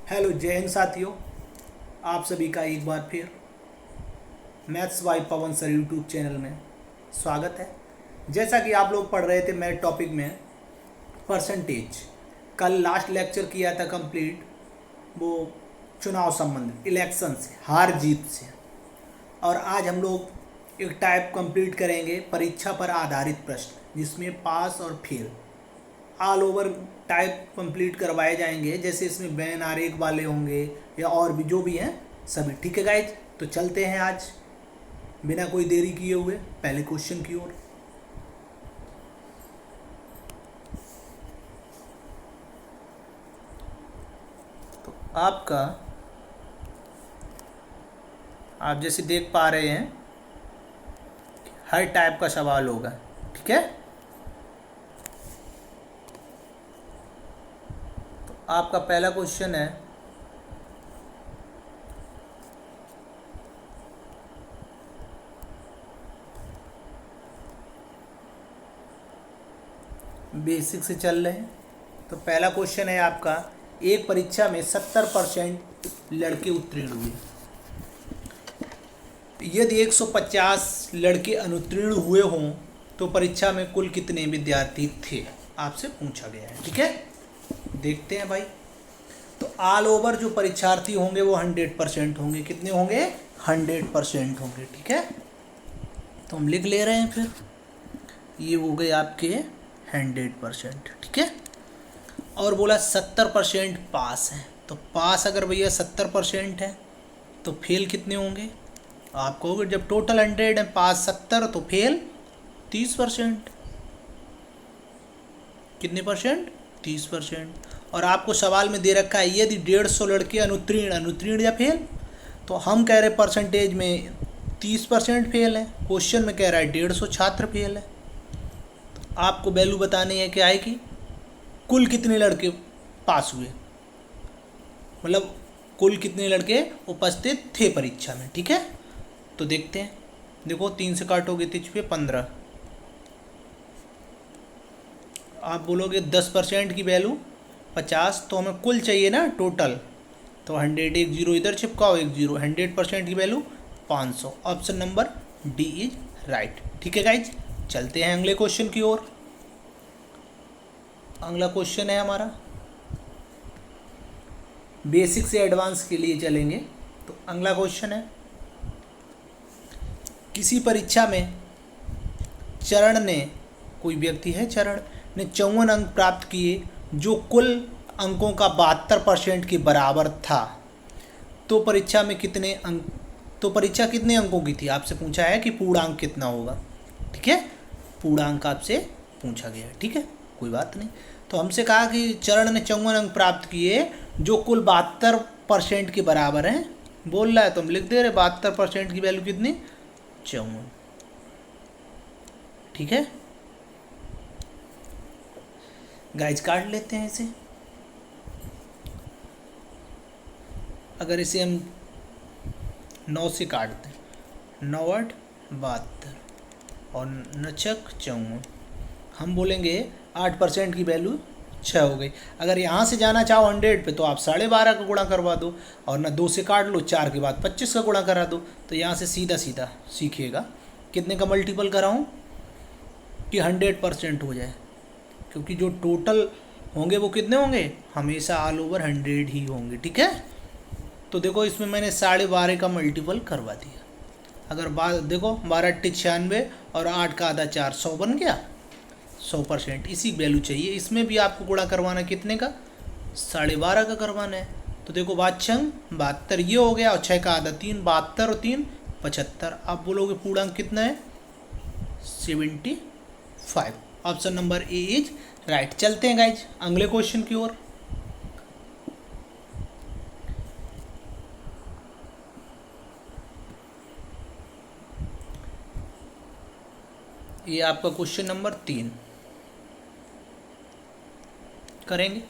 Hello जय हिंद साथियों, आप सभी का एक बार फिर maths by Pawan sir YouTube channel में स्वागत है। जैसा कि आप लोग पढ़ रहे थे मैथ टॉपिक में परसेंटेज, कल लास्ट लेक्चर किया था कंप्लीट वो चुनाव संबंधित इलेक्शन से, हार जीत से। और आज हम लोग एक टाइप कंप्लीट करेंगे परीक्षा पर आधारित प्रश्न, जिसमें पास और fail all over type complete करवाए जाएंगे। जैसे इसमें बैन आरेख वाले होंगे या और भी जो भी हैं सभी। ठीक है गाइज, तो चलते हैं आज बिना कोई देरी किए हुए पहले क्वेश्चन की ओर। तो आप जैसे देख पा रहे हैं हर टाइप का सवाल होगा। ठीक है, आपका पहला क्वेश्चन है बेसिक से चल रहे हैं। तो पहला क्वेश्चन है आपका, एक परीक्षा में 70% लड़के उत्तीर्ण हुए। यदि 150 लड़के अनुत्तीर्ण हुए हों तो परीक्षा में कुल कितने विद्यार्थी थे, आपसे पूछा गया है। ठीक है, देखते हैं भाई। तो ऑल ओवर जो परीक्षार्थी होंगे वो 100% होंगे। कितने होंगे? 100% होंगे। ठीक है, तो हम लिख ले रहे हैं फिर, ये हो गए आपके 100%। ठीक है, और बोला 70% पास हैं। तो पास अगर भैया 70% है तो फेल कितने होंगे? आप कहोगे जब टोटल 100 है, पास 70 तो फेल 30%। कितने परसेंट? 30%। और आपको सवाल में दे रखा है यदि 150 लड़के अनुत्तीर्ण या फेल, तो हम कह रहे परसेंटेज में 30% फेल है। क्वेश्चन में कह रहा है 150 छात्र फेल है। तो आपको वैल्यू बतानी है क्या आएगी, कुल कितने लड़के पास हुए, मतलब कुल कितने लड़के उपस्थित थे परीक्षा में। ठीक है, तो देखते हैं। देखो 3 से काटोगे 3 पे 15। आप बोलोगे 10% की वैल्यू 50, तो हमें कुल चाहिए ना टोटल। तो 100, एक जीरो इधर चिपकाओ, एक जीरो। 100% की value 500। Option number D is right. ठीक है गाइज, चलते हैं अगले क्वेश्चन की ओर। अगला क्वेश्चन है हमारा, बेसिक से एडवांस के लिए चलेंगे। तो अगला क्वेश्चन है, किसी परीक्षा में चरण ने, कोई व्यक्ति है चरण ने 54 अंक प्राप्त किए जो कुल अंकों का 72% के बराबर था। तो परीक्षा कितने अंकों की थी, आपसे पूछा है कि पूर्णांक कितना होगा। ठीक है, पूर्णांक आपसे पूछा गया है। ठीक है, कोई बात नहीं। तो हमसे कहा कि चरण ने 54 अंक प्राप्त किए जो कुल 72% के बराबर हैं। बोल रहा है तो हम लिख दे रहे 72% की वैल्यू कितनी? 54। ठीक है गाइज, काट लेते हैं इसे। अगर इसे हम 9 से काट दें, 9 8 72 और 9 6 54, हम बोलेंगे 8% की वैल्यू 6 हो गई। अगर यहाँ से जाना चाहो 100 पे तो आप 12.5 का गुणा करवा दो, और ना 2 से काट लो, 4 के बाद 25 का गुणा करा दो। तो यहाँ से सीधा सीधा सीखिएगा कितने का मल्टीपल कराऊँ कि 100% हो जाए, क्योंकि जो टोटल होंगे वो कितने होंगे, हमेशा ऑल ओवर 100 ही होंगे। ठीक है, तो देखो इसमें मैंने 12.5 का मल्टीपल करवा दिया। अगर देखो 12 8 96 और 8 का आधा 4, 100 बन गया। 100% इसी वैल्यू चाहिए। इसमें भी आपको गुणा करवाना कितने का? 12.5 का करवाना है। तो देखो 52 72 ये हो गया, और 6 का आधा 3, 72 और 3 75। आप बोलोगे पूर्णांक कितना है? 75। Option number A is right. चलते हैं गाइज अगले क्वेश्चन की ओर। ये आपका क्वेश्चन नंबर 3 करेंगे।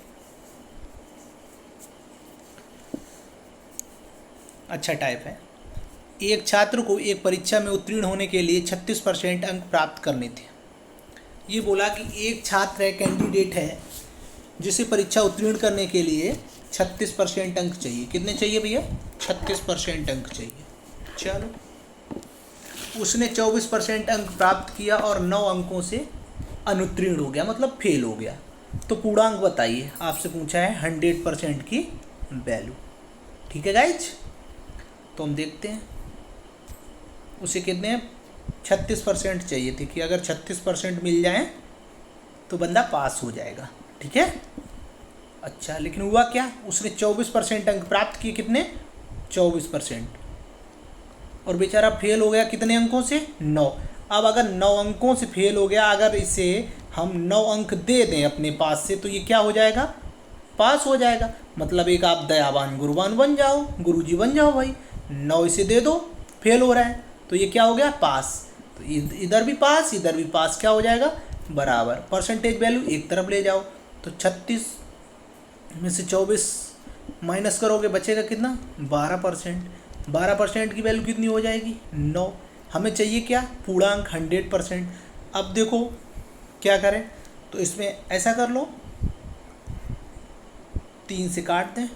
अच्छा टाइप है। एक छात्र को एक परीक्षा में उत्तीर्ण होने के लिए 36% अंक प्राप्त करने थे। ये बोला कि एक छात्र है, कैंडिडेट है, जिसे परीक्षा उत्तीर्ण करने के लिए 36% अंक चाहिए। कितने चाहिए भैया? 36% अंक चाहिए। चलो, उसने 24% अंक प्राप्त किया और 9 अंकों से अनुत्तीर्ण हो गया, मतलब फेल हो गया। तो पूर्णांक बताइए, आपसे पूछा है 100% की वैल्यू। ठीक है गाइज, तो हम देखते हैं उसे कितने 36% चाहिए थे कि अगर 36% मिल जाए तो बंदा पास हो जाएगा। ठीक है, अच्छा, लेकिन हुआ क्या? उसने 24% अंक प्राप्त किए। कितने? 24%। और बेचारा फेल हो गया कितने अंकों से? 9। अब अगर 9 अंकों से फेल हो गया, अगर इसे हम 9 अंक दे दें अपने पास से, तो ये क्या हो जाएगा? पास हो जाएगा। मतलब एक आप दयावान गुरुवान बन जाओ, गुरुजी बन जाओ भाई। 9 इसे दे दो, फेल हो रहा है, तो ये क्या हो गया? पास। तो इधर भी पास, इधर भी पास, क्या हो जाएगा? बराबर। परसेंटेज वैल्यू एक तरफ ले जाओ, तो 36 में से 24 माइनस करोगे, बचेगा कितना? 12%। 12% की वैल्यू कितनी हो जाएगी? 9। हमें चाहिए क्या? पूर्णांक 100%। अब देखो क्या करें, तो इसमें ऐसा कर लो, 3 से काट दें,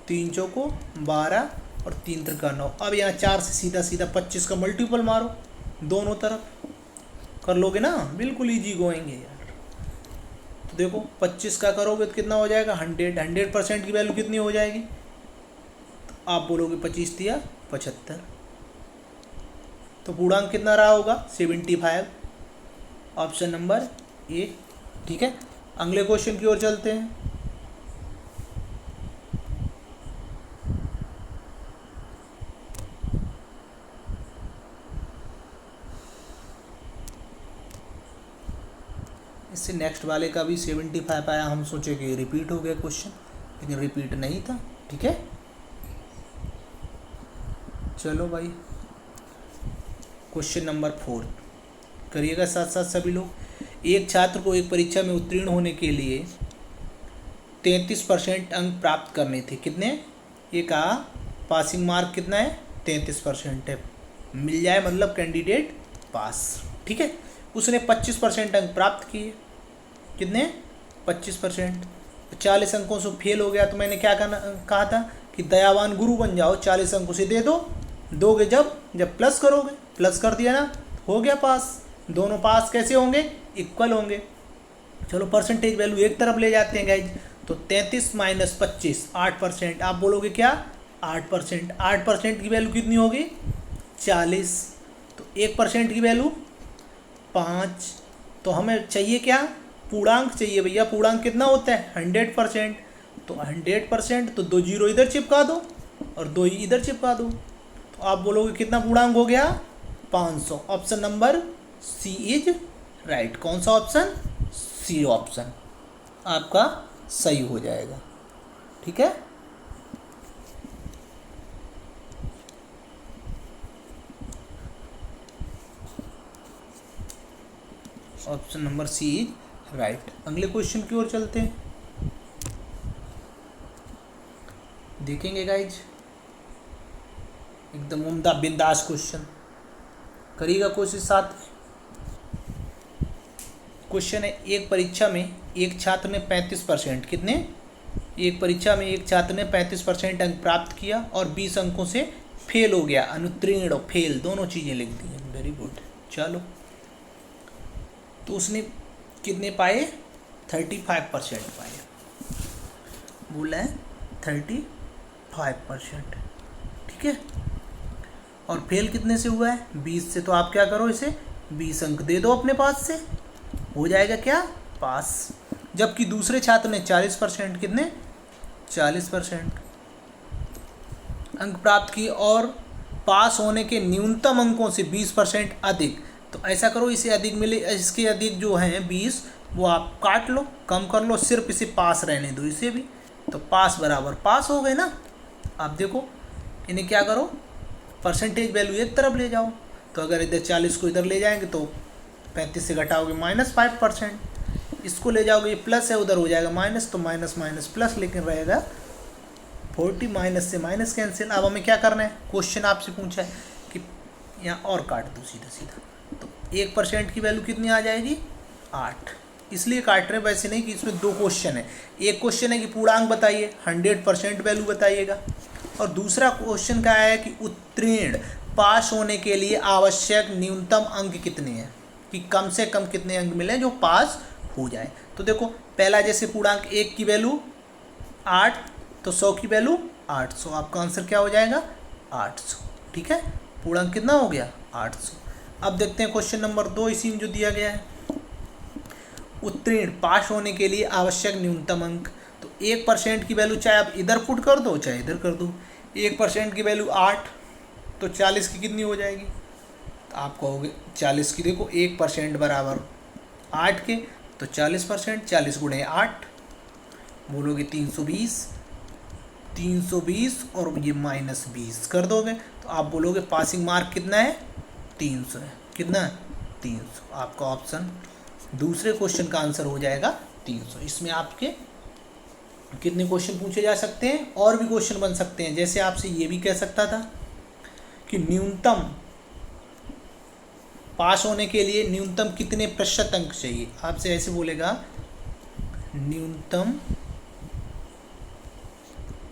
3 चौको 12 और 3 त्रिका 9। अब यहाँ 4 से सीधा सीधा 25 का मल्टीपल मारो दोनों तरफ, कर लोगे ना? बिल्कुल ईजी गोएंगे यार। तो देखो 25 का करोगे तो कितना हो जाएगा? 100% की वैल्यू कितनी हो जाएगी? तो आप बोलोगे 25 दिया 75, तो पूर्णांक कितना रहा होगा? 75। Option number A. ठीक है, अगले क्वेश्चन की ओर चलते हैं। इससे नेक्स्ट वाले का भी 75 आया, हम सोचे कि रिपीट हो गया क्वेश्चन, लेकिन रिपीट नहीं था। ठीक है, चलो भाई, क्वेश्चन नंबर 4 करिएगा साथ साथ सभी लोग। एक छात्र को एक परीक्षा में उत्तीर्ण होने के लिए 33% अंक प्राप्त करने थे। कितने? ये कहा पासिंग मार्क कितना है? 33% है, मिल जाए मतलब कैंडिडेट पास। ठीक है, उसने 25% अंक प्राप्त किए। कितने? 25%। 40 अंकों से फेल हो गया, तो मैंने क्या कहा था कि दयावान गुरु बन जाओ, 40 अंकों से दे दो, दोगे जब प्लस करोगे, प्लस कर दिया ना, हो गया पास। दोनों पास कैसे होंगे? इक्वल होंगे। चलो परसेंटेज वैल्यू एक तरफ ले जाते हैं गाइज, तो 33 माइनस 25 8%। आप बोलोगे क्या? 8%। 8% की वैल्यू कितनी होगी? 40। तो 1% की वैल्यू 5। तो हमें चाहिए क्या? पूर्णांक चाहिए भैया। पूर्णांक कितना होता है? 100%। तो 100%, तो 2 जीरो इधर चिपका दो और 2 इधर चिपका दो, तो आप बोलोगे कितना पूर्णांक हो गया? 500। Option number C is right. कौन सा ऑप्शन? सी ऑप्शन आपका सही हो जाएगा। ठीक है, option number C is right. अगले क्वेश्चन की ओर चलते हैं, देखेंगे गाइज, एकदम उम्दा बिंदास क्वेश्चन, करिएगा कोशिश साथ में। क्वेश्चन है, एक परीक्षा में एक छात्र ने 35%, कितने? एक परीक्षा में एक छात्र ने 35% अंक प्राप्त किया और 20 अंकों से फेल हो गया। अनुत्तीर्ण और फेल दोनों चीज़ें लिख दी हैं। Very good. चलो, तो उसने कितने पाए? 35% पाए। बोला है 35%। ठीक है, और फेल कितने से हुआ है? 20 से। तो आप क्या करो, इसे 20 अंक दे दो अपने पास से, हो जाएगा क्या? पास। जबकि दूसरे छात्र ने 40%, कितने? 40% अंक प्राप्त किए और पास होने के न्यूनतम अंकों से 20% अधिक। तो ऐसा करो, इसे अधिक मिले, इसके अधिक जो हैं 20, वो आप काट लो, कम कर लो, सिर्फ इसे पास रहने दो, इसे भी। तो पास बराबर पास हो गए ना। आप देखो, इन्हें क्या करो, परसेंटेज वैल्यू एक तरफ ले जाओ। तो अगर इधर 40 को इधर ले जाएंगे तो 35 से घटाओगे -5%, इसको ले जाओगे, ये प्लस है, उधर हो जाएगा माइनस, तो माइनस माइनस प्लस, लेकिन रहेगा 40। माइनस से माइनस कैंसिल। अब हमें क्या करना है? क्वेश्चन आपसे पूछा है कि यहाँ और काट दो सीधा सीधा, तो 1% की वैल्यू कितनी आ जाएगी? 8। इसलिए काट रहे हैं, वैसे नहीं कि इसमें दो क्वेश्चन है। एक क्वेश्चन है कि पूर्णांक बताइए, 100% वैल्यू बताइएगा, और दूसरा क्वेश्चन क्या है कि उत्तीर्ण पास होने के लिए आवश्यक न्यूनतम अंक कितने हैं, कि कम से कम कितने अंक मिले जो पास हो जाए। तो देखो पहला जैसे पूर्णांक 1 की वैल्यू 8, तो 100 की वैल्यू 800, आपका आंसर क्या हो जाएगा 800। ठीक है, पूर्णांक कितना हो गया 800। अब देखते हैं क्वेश्चन नंबर 2 इसी में जो दिया गया है, उत्तीर्ण पास होने के लिए आवश्यक न्यूनतम अंक। तो 1% की वैल्यू चाहे आप इधर पुट कर दो चाहे इधर कर दो। 1% की वैल्यू 8, तो 40 की कितनी हो जाएगी, तो आप कहोगे 40 की, देखो 1% बराबर 8 के, तो 40%, 40 गुणे 8 बोलोगे 320, 320 और ये -20 कर दोगे, तो आप बोलोगे पासिंग मार्क कितना है 300 है। कितना है 300, आपका ऑप्शन दूसरे क्वेश्चन का आंसर हो जाएगा 300। इसमें आपके कितने क्वेश्चन पूछे जा सकते हैं, और भी क्वेश्चन बन सकते हैं। जैसे आपसे ये भी कह सकता था कि न्यूनतम पास होने के लिए न्यूनतम कितने प्रतिशत अंक चाहिए, आपसे ऐसे बोलेगा न्यूनतम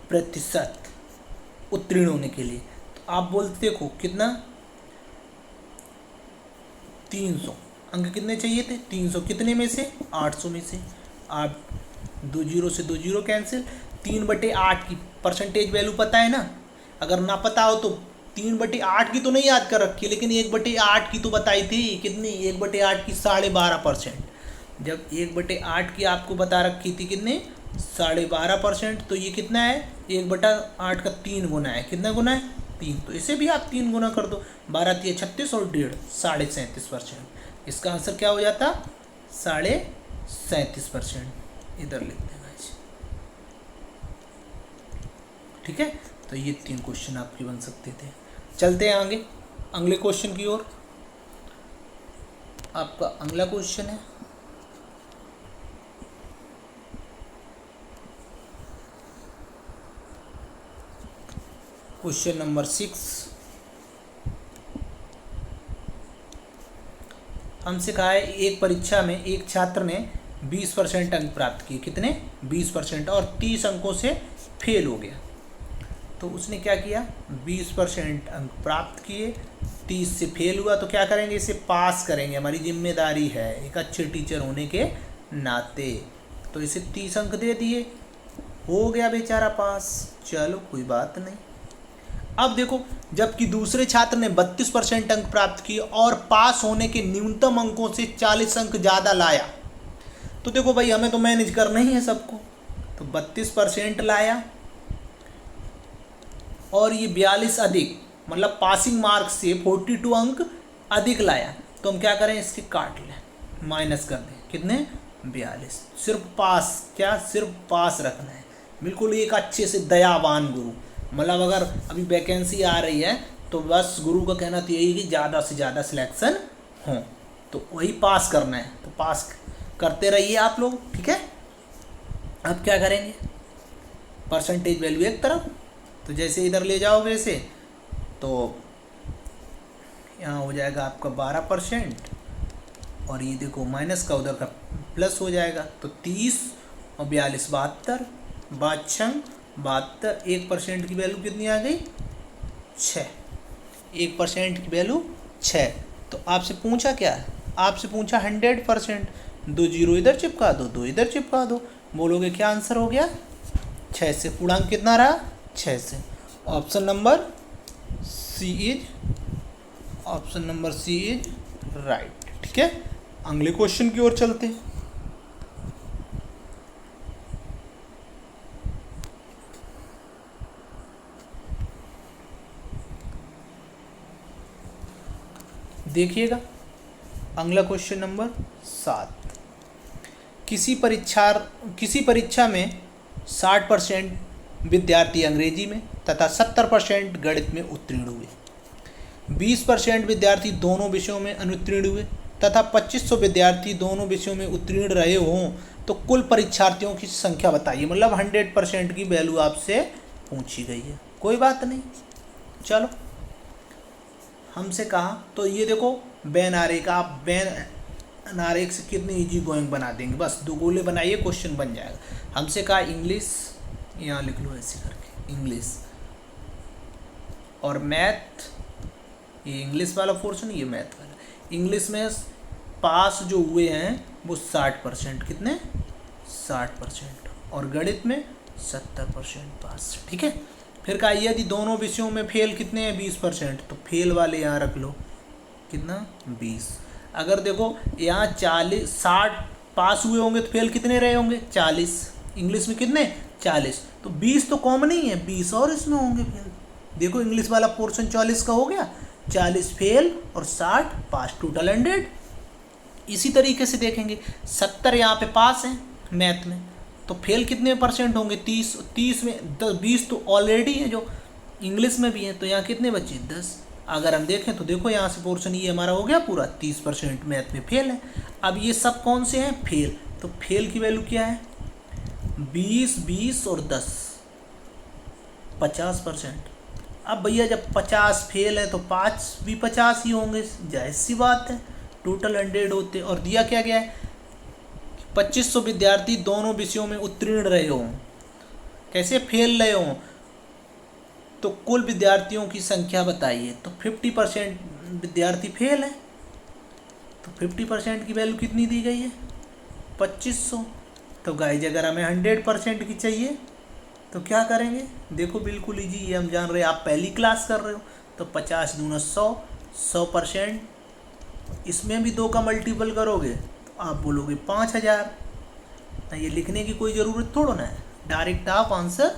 प्रतिशत उत्तीर्ण होने के लिए, तो आप बोलते देखो कितना 300 अंक कितने चाहिए थे 300, कितने में से 800 में से। आप 2 जीरो से 2 जीरो कैंसिल, 3/8 की परसेंटेज वैल्यू पता है ना, अगर ना पता हो तो 3/8 की तो नहीं याद कर रखी, लेकिन 1/8 की तो बताई थी, कितनी 1/8 की 12.5%। जब 1/8 की आपको बता रखी थी कितने 12.5%, तो ये कितना है 1/8 का 3 गुना है, कितना गुना है 3, तो इसे भी आप 3 गुना कर दो, 12 × 36 और 1.5 37%। इसका आंसर क्या हो जाता 37.5%, इधर लिख देना इसे। ठीक है, तो ये 3 क्वेश्चन आपके बन सकते थे। चलते हैं आगे अगले क्वेश्चन की ओर। आपका अगला क्वेश्चन है क्वेश्चन नंबर 6। हमसे कहा है एक परीक्षा में एक छात्र ने 20% अंक प्राप्त किए, कितने 20%, और 30 अंकों से फेल हो गया। तो उसने क्या किया 20% अंक प्राप्त किए, 30 से फेल हुआ, तो क्या करेंगे इसे पास करेंगे, हमारी जिम्मेदारी है एक अच्छे टीचर होने के नाते। तो इसे 30 अंक दे दिए, हो गया बेचारा पास, चलो कोई बात नहीं। अब देखो जबकि दूसरे छात्र ने 32% अंक प्राप्त किए और पास होने के न्यूनतम अंकों से 40 अंक ज़्यादा लाया, तो देखो भाई हमें तो मैनेज करना ही है सबको, तो 32% लाया और ये 42 अधिक, मतलब पासिंग मार्क से 42 अंक अधिक लाया, तो हम क्या करें इसके काट लें, माइनस कर दें, कितने 42। सिर्फ पास, क्या सिर्फ पास रखना है, बिल्कुल एक अच्छे से दयावान गुरु। मतलब अगर अभी वैकेंसी आ रही है तो बस गुरु का कहना तो यही कि ज़्यादा से ज़्यादा सिलेक्शन हो, तो वही पास करना है, तो पास करते रहिए आप लोग। ठीक है, अब क्या करेंगे परसेंटेज वैल्यू एक तरफ, तो जैसे इधर ले जाओगे इसे तो यहाँ हो जाएगा आपका 12%, और ये देखो माइनस का उधर का प्लस हो जाएगा, तो 30 और 42 72, 72, 1% की वैल्यू कितनी आ गई 6, 1% की वैल्यू 6। तो आपसे पूछा क्या है, आपसे पूछा 100%, 2 जीरो इधर चिपका दो 2 इधर चिपका दो, बोलोगे क्या आंसर हो गया 6 से। पूर्णांक कितना रहा 6 से। Option number C is right. ठीक है, अगले क्वेश्चन की ओर चलते हैं। देखिएगा अगला क्वेश्चन नंबर 7। किसी परीक्षा में 60% विद्यार्थी अंग्रेजी में तथा 70% गणित में उत्तीर्ण हुए, 20% विद्यार्थी दोनों विषयों में अनुत्तीर्ण हुए तथा 2500 विद्यार्थी दोनों विषयों में उत्तीर्ण रहे हों, तो कुल परीक्षार्थियों की संख्या बताइए। मतलब 100% की वैल्यू आपसे पूछी गई है, कोई बात नहीं। चलो हमसे कहा, तो ये देखो बैन आ रही का, आप बैन नारेक से कितनी इजी गोइंग बना देंगे, बस दो गोले बनाइए क्वेश्चन बन जाएगा। हमसे कहा इंग्लिश, यहाँ लिख लो ऐसे करके इंग्लिश और मैथ, ये इंग्लिश वाला पोर्शन, ये मैथ वाला। इंग्लिश में पास जो हुए हैं वो 60%, कितने 60%, और गणित में 70% पास, ठीक है। फिर कहा यदि दोनों विषयों में फेल कितने हैं 20%, तो फेल वाले यहाँ रख लो, कितना 20। अगर देखो यहाँ 60 पास हुए होंगे तो फेल कितने रहे होंगे 40, इंग्लिश में कितने 40, तो 20 तो कॉमन ही है, 20 और इसमें होंगे फेल। देखो इंग्लिश वाला पोर्शन 40 का हो गया, 40 फेल और 60 पास, टोटल 100। इसी तरीके से देखेंगे 70 यहाँ पे पास हैं मैथ में, तो फेल कितने परसेंट होंगे 30 में 20 तो ऑलरेडी है जो इंग्लिश में भी है, तो यहाँ कितने बचे 10। अगर हम देखें तो देखो यहाँ से पोर्शन ये हमारा हो गया पूरा 30% मैथ में फेल है। अब ये सब कौन से हैं फेल, तो फेल की वैल्यू क्या है 20, 20 और 10, 50%। अब भैया जब 50 फेल है तो 5 भी 50 ही होंगे, जाहिर सी बात है, टोटल 100 होते। और दिया क्या गया है 2500 विद्यार्थी दोनों विषयों में उत्तीर्ण रहे हों, कैसे फेल रहे हों, तो कुल विद्यार्थियों की संख्या बताइए, तो 50% विद्यार्थी फेल है, तो 50% की वैल्यू कितनी दी गई है 2500। तो गाइज अगर हमें 100% की चाहिए तो क्या करेंगे, देखो बिल्कुल इजी, ये हम जान रहे हैं, आप पहली क्लास कर रहे हो, तो 50 दूना 100, 100%, इसमें भी 2 का मल्टीपल करोगे तो आप बोलोगे 5000। ये लिखने की कोई ज़रूरत थोड़ा ना है, डायरेक्ट आप आंसर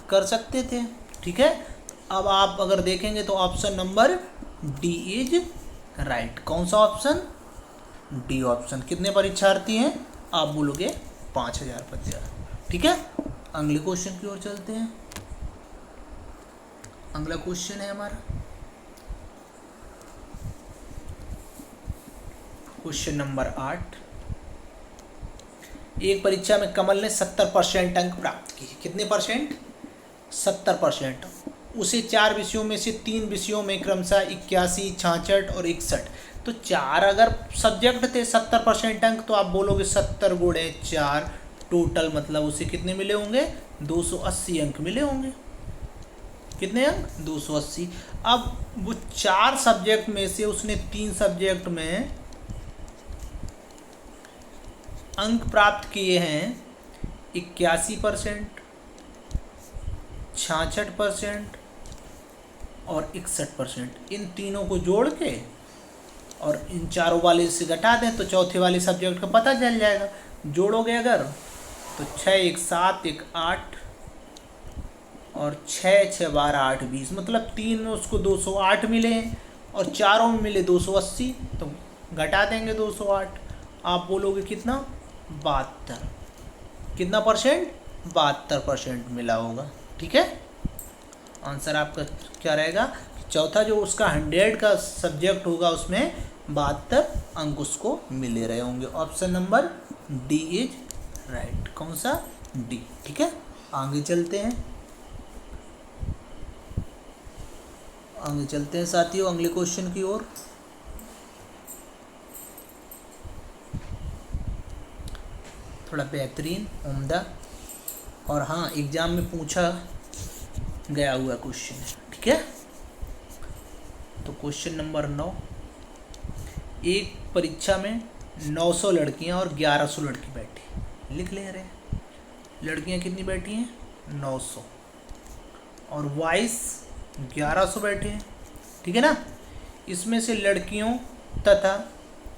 कर सकते थे, ठीक है। अब आप अगर देखेंगे तो option number D is right. कौन सा ऑप्शन, डी ऑप्शन। कितने परीक्षार्थी हैं, आप बोलोगे 5000 विद्यार्थी, ठीक है। अगले क्वेश्चन की ओर चलते हैं। अगला क्वेश्चन है हमारा क्वेश्चन नंबर 8। एक परीक्षा में कमल ने 70% अंक प्राप्त किए, कितने परसेंट 70%। उसे 4 विषयों में से 3 विषयों में क्रमशः 81, 66 और 61, तो 4 अगर सब्जेक्ट थे 70% अंक, तो आप बोलोगे 70 गुणे 4, टोटल मतलब उसे कितने मिले होंगे 280 अंक मिले होंगे। कितने अंक 280। अब वो 4 सब्जेक्ट में से उसने 3 सब्जेक्ट में अंक प्राप्त किए हैं 81%, 66% और 61%। इन तीनों को जोड़ के और इन चारों वाले से घटा दें तो चौथे वाले सब्जेक्ट का पता चल जाएगा। जोड़ोगे अगर तो 6 1 7 1 8 और 6 6 12 8 20, मतलब 3 उसको 208 मिले हैं और चारों में मिले 280, तो घटा देंगे 208, आप बोलोगे कितना 72। कितना परसेंट 72% मिला होगा, ठीक है। आंसर आपका क्या रहेगा, चौथा जो उसका 100 का सब्जेक्ट होगा उसमें 72 अंक उसको मिले रहे होंगे। Option number D is right. कौन सा डी, ठीक है। आगे चलते हैं, आगे चलते हैं साथियों अगले क्वेश्चन की ओर। थोड़ा बेहतरीन उम्दा और हाँ एग्जाम में पूछा गया हुआ क्वेश्चन है, ठीक है। तो क्वेश्चन नंबर 9। एक परीक्षा में 900 लड़कियां और 1100 लड़की बैठी, लिख ले रहे। लड़कियां कितनी बैठी हैं 900 और बॉयज़ 1100 बैठे हैं, ठीक है ना। इसमें से लड़कियों तथा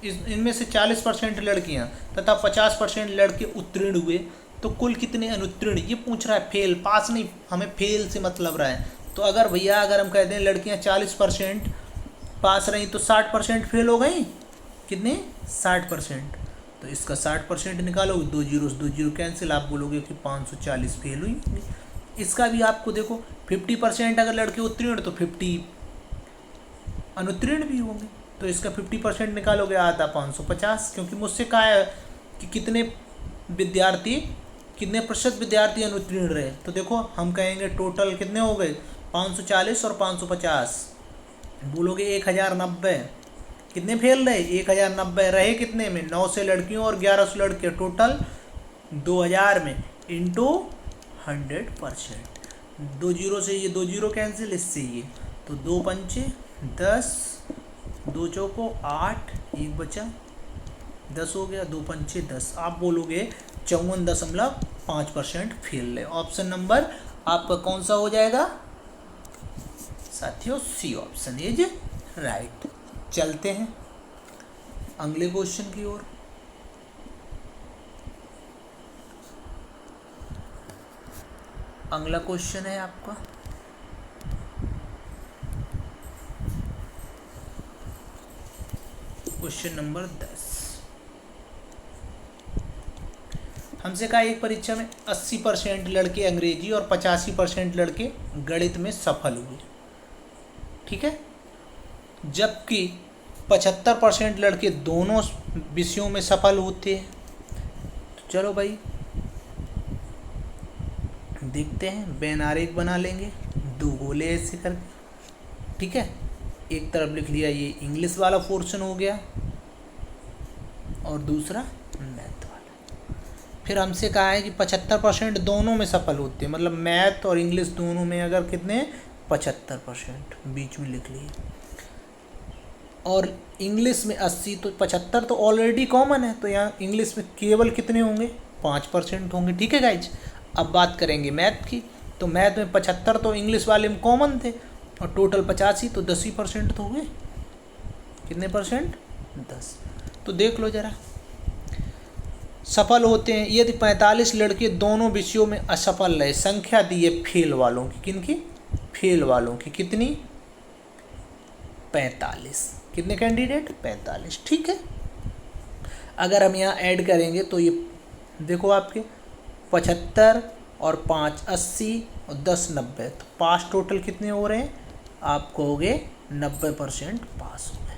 इनमें से 40% लड़कियां तथा 50% लड़के उत्तीर्ण हुए, तो कुल कितने अनुत्तीर्ण, ये पूछ रहा है, फेल पास नहीं, हमें फेल से मतलब रहा है। तो अगर भैया अगर हम कहते हैं लड़कियां 40% पास रही तो 60% फेल हो गई, कितने 60%, तो इसका 60% निकालोगे, 2 जीरो 2 जीरो कैंसिल, आप बोलोगे कि 540 फेल हुई। इसका भी आपको देखो 50% अगर लड़के उत्तीर्ण तो 50 अनुत्तीर्ण भी होंगे, तो इसका 50% निकालोगे, आधा 550, क्योंकि मुझसे कहा है कि कितने प्रतिशत विद्यार्थी अनुत्तीर्ण रहे, तो देखो हम कहेंगे टोटल कितने हो गए 540 और 550, बोलोगे 1090, कितने फेल रहे, 1090 रहे कितने में, 9 से लड़कियों और 11 से लड़के, टोटल 2000 में इंटू 100%। 2 जीरो से ये 2 जीरो कैंसिल, इससे ये, तो 2 पंचे 10, 2 चौको 8, 1 बचा 10 हो गया, 2 पंचे 10। आप बोलोगे 54.5% फेल है। ऑप्शन नंबर आपका कौन सा हो जाएगा साथियों, सी ऑप्शन इज राइट। चलते हैं अगले क्वेश्चन की ओर। अगला क्वेश्चन है आपका क्वेश्चन नंबर 10। हमसे कहा एक परीक्षा में 80% लड़के अंग्रेजी और 85% लड़के गणित में सफल हुए, ठीक है, जबकि 75% लड़के दोनों विषयों में सफल होते हैं। तो चलो भाई देखते हैं, बेन आरेख बना लेंगे, 2 गोले ऐसे करके, ठीक है। एक तरफ लिख लिया ये इंग्लिश वाला पोर्शन हो गया और दूसरा मैथ वाला। फिर हमसे कहा है कि 75% दोनों में सफल होते हैं, मतलब मैथ और इंग्लिश दोनों में अगर कितने 75% बीच में लिख लिए, और इंग्लिश में 80, तो 75 तो ऑलरेडी कॉमन है, तो यहाँ इंग्लिश में केवल कितने होंगे 5% होंगे, ठीक है गाइज। अब बात करेंगे मैथ की, तो मैथ में 75 तो इंग्लिश वाले में कॉमन थे और टोटल 85, तो 10% तो हुए, कितने परसेंट 10। तो देख लो जरा, सफल होते हैं यदि 45 लड़के दोनों विषयों में असफल रहे। संख्या दी है फेल वालों की, किनकी, फेल वालों की, कितनी 45। कितने कैंडिडेट 45, ठीक है। अगर हम यहाँ ऐड करेंगे तो ये देखो आपके 75 और 5 80 और 10 90, तो पास टोटल कितने हो रहे हैं, आप कहोगे 90% पास हो गए।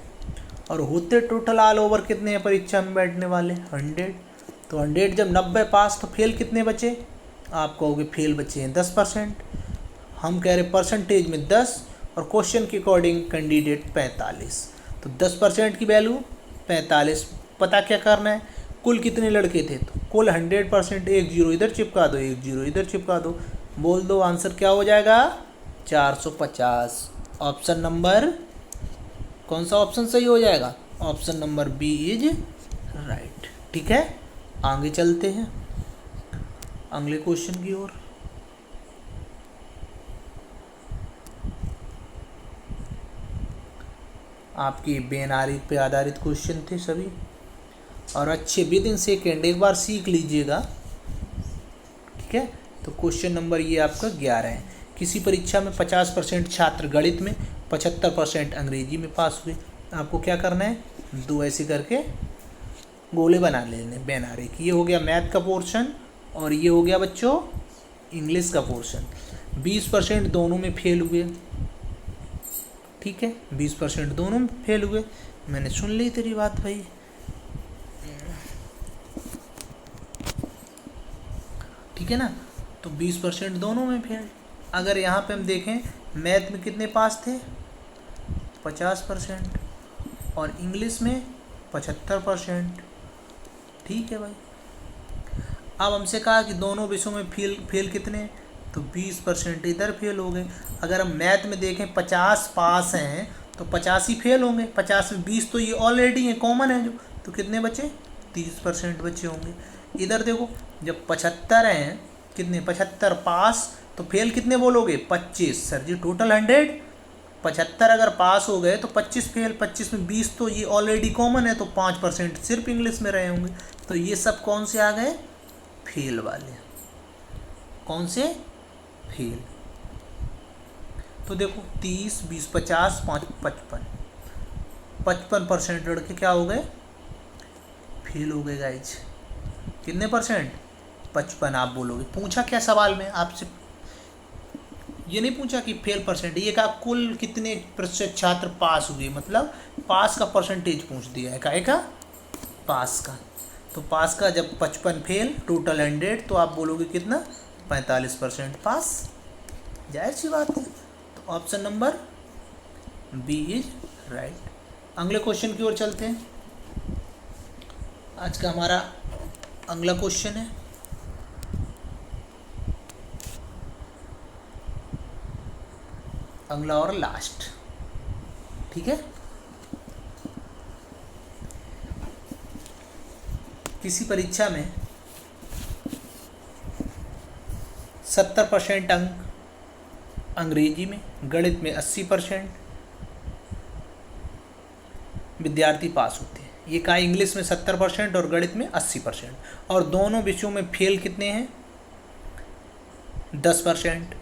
और होते टोटल ऑल ओवर कितने हैं परीक्षा में बैठने वाले 100, तो 100 जब 90 पास तो फेल कितने बचे, आप कहोगे फेल बचे हैं 10%। हम कह रहे परसेंटेज में 10 और क्वेश्चन के अकॉर्डिंग कैंडिडेट 45, तो 10% की वैल्यू 45। पता क्या करना है, कुल कितने लड़के थे, तो कुल 100%, 1 जीरो इधर चिपका दो, 1 जीरो इधर चिपका दो, बोल दो आंसर क्या हो जाएगा 450। ऑप्शन नंबर कौन सा ऑप्शन सही हो जाएगा, option number B is right, ठीक है। आगे चलते हैं अगले क्वेश्चन की ओर। आपकी बेन आरेख पे आधारित क्वेश्चन थे सभी, और अच्छे विद इन सेकेंड एक बार सीख लीजिएगा, ठीक है। तो क्वेश्चन नंबर ये आपका 11 है। किसी परीक्षा में 50% छात्र गणित में, 75% अंग्रेजी में पास हुए। आपको क्या करना है, 2 ऐसे करके गोले बना लेने बेन आरेख। ये हो गया मैथ का पोर्शन और ये हो गया बच्चों इंग्लिश का पोर्शन। 20% दोनों में फेल हुए, ठीक है, 20% दोनों में फेल हुए। मैंने सुन ली तेरी बात भाई, ठीक है ना। तो 20% दोनों में फेल। अगर यहाँ पे हम देखें मैथ में कितने पास थे 50% और इंग्लिश में 75%, ठीक है भाई। अब हमसे कहा कि दोनों विषयों में फेल कितने, तो 20% इधर फेल हो गए। अगर हम मैथ में देखें 50 पास हैं तो 50 ही फेल होंगे, 50 में 20 तो ये ऑलरेडी है कॉमन है जो, तो कितने बचे 30% बचे होंगे। इधर देखो जब 75 हैं, कितने 75 पास तो फेल कितने बोलोगे 25। सर जी टोटल 100, 75 अगर पास हो गए तो 25 फेल, 25 में 20 तो ये ऑलरेडी कॉमन है, तो 5% सिर्फ इंग्लिश में रहे होंगे। तो ये सब कौन से आ गए फेल वाले, कौन से फेल। तो देखो 30 20 50 5 55% लड़के क्या हो गए फेल हो गए गाइज। कितने परसेंट 55 आप बोलोगे। पूछा क्या सवाल में आपसे, ये नहीं पूछा कि फेल परसेंट, ये कहा कुल कितने प्रतिशत छात्र पास हुए, मतलब पास का परसेंटेज पूछ दिया है, काहे का पास का। तो पास का जब 55 फेल टोटल 100, तो आप बोलोगे कितना 45% पास, जाहिर सी बात है। तो option number B is right. अगले क्वेश्चन की ओर चलते हैं। आज का हमारा अगला क्वेश्चन है अगला और लास्ट, ठीक है। किसी परीक्षा में 70% अंक अंग्रेजी में, गणित में 80% विद्यार्थी पास होते हैं। ये कहा इंग्लिश में 70% और गणित में 80%, और दोनों विषयों में फेल कितने हैं? 10%।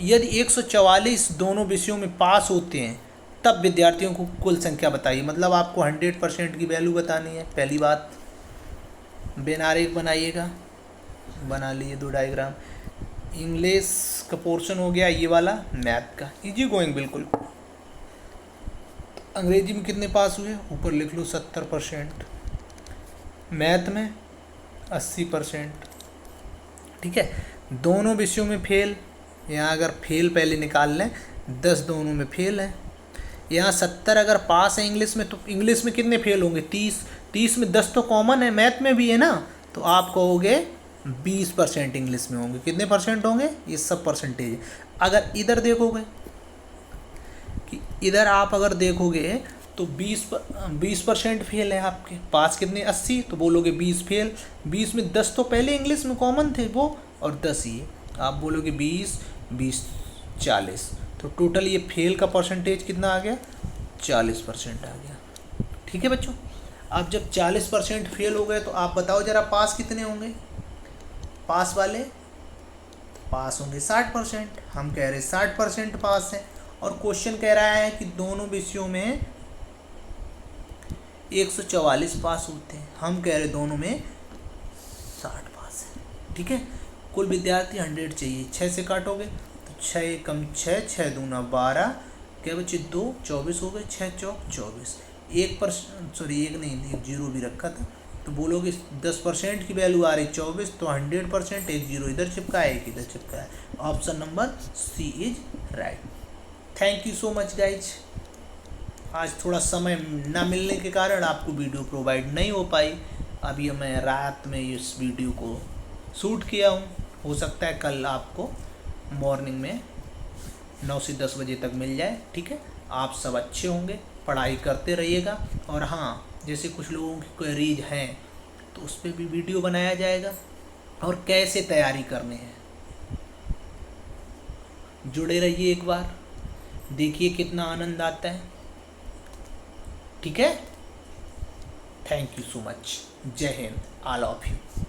यदि 144 दोनों विषयों में पास होते हैं तब विद्यार्थियों को कुल संख्या बताइए। मतलब आपको 100% की वैल्यू बतानी है। पहली बात, बेनारेक बनाइएगा, बना लिए 2 डायग्राम। इंग्लिश का पोर्शन हो गया ये वाला, मैथ का इजी गोइंग बिल्कुल। अंग्रेजी में कितने पास हुए? ऊपर लिख लो 70%, मैथ में 80%, ठीक है। दोनों विषयों में फेल, यहाँ अगर फेल पहले निकाल लें, 10 दोनों में फेल है। यहाँ 70 अगर पास है इंग्लिश में, तो इंग्लिश में कितने फेल होंगे? 30 में 10 तो कॉमन है, मैथ में भी है ना, तो आप कहोगे 20% इंग्लिश में होंगे। कितने परसेंट होंगे? ये सब परसेंटेज है। अगर इधर देखोगे कि इधर आप अगर देखोगे तो 20% फेल है आपके, पास कितने? 80, तो बोलोगे 20 फेल। 20 में 10 तो पहले इंग्लिश में कॉमन थे वो, और 10 ये, आप बोलोगे 20 40, तो टोटल ये फेल का परसेंटेज कितना आ गया? 40% आ गया, ठीक है बच्चों। अब जब 40% फेल हो गए तो आप बताओ जरा पास कितने होंगे? पास वाले पास होंगे 60%। हम कह रहे 60% पास हैं, और क्वेश्चन कह रहा है कि दोनों विषयों में 144 पास होते हैं, हम कह रहे दोनों में 60 पास है, ठीक है। कुल विद्यार्थी 100 चाहिए, 6 से काटोगे तो 6 कम 6, 6 दूना 12, क्या बच्चे 2, 24 हो गए, 6 चौक 24। 1%, सॉरी 1 नहीं, 1 जीरो भी रखा था, तो बोलोगे 10% की वैल्यू आ रही 24, तो 100%, 1 जीरो इधर चिपका है, 1 इधर चिपका है। Option number C is right. Thank you so much guys. आज थोड़ा समय ना मिलने के कारण आपको वीडियो प्रोवाइड नहीं हो पाई। अभी मैं रात में इस वीडियो को शूट किया हूँ, हो सकता है कल आपको मॉर्निंग में 9 से 10 बजे तक मिल जाए, ठीक है। आप सब अच्छे होंगे, पढ़ाई करते रहिएगा, और हाँ, जैसे कुछ लोगों की क्वेरीज हैं तो उस पर भी वीडियो बनाया जाएगा, और कैसे तैयारी करनी है। जुड़े रहिए, एक बार देखिए कितना आनंद आता है, ठीक है। Thank you so much. जय हिंद, ऑल ऑफ यू।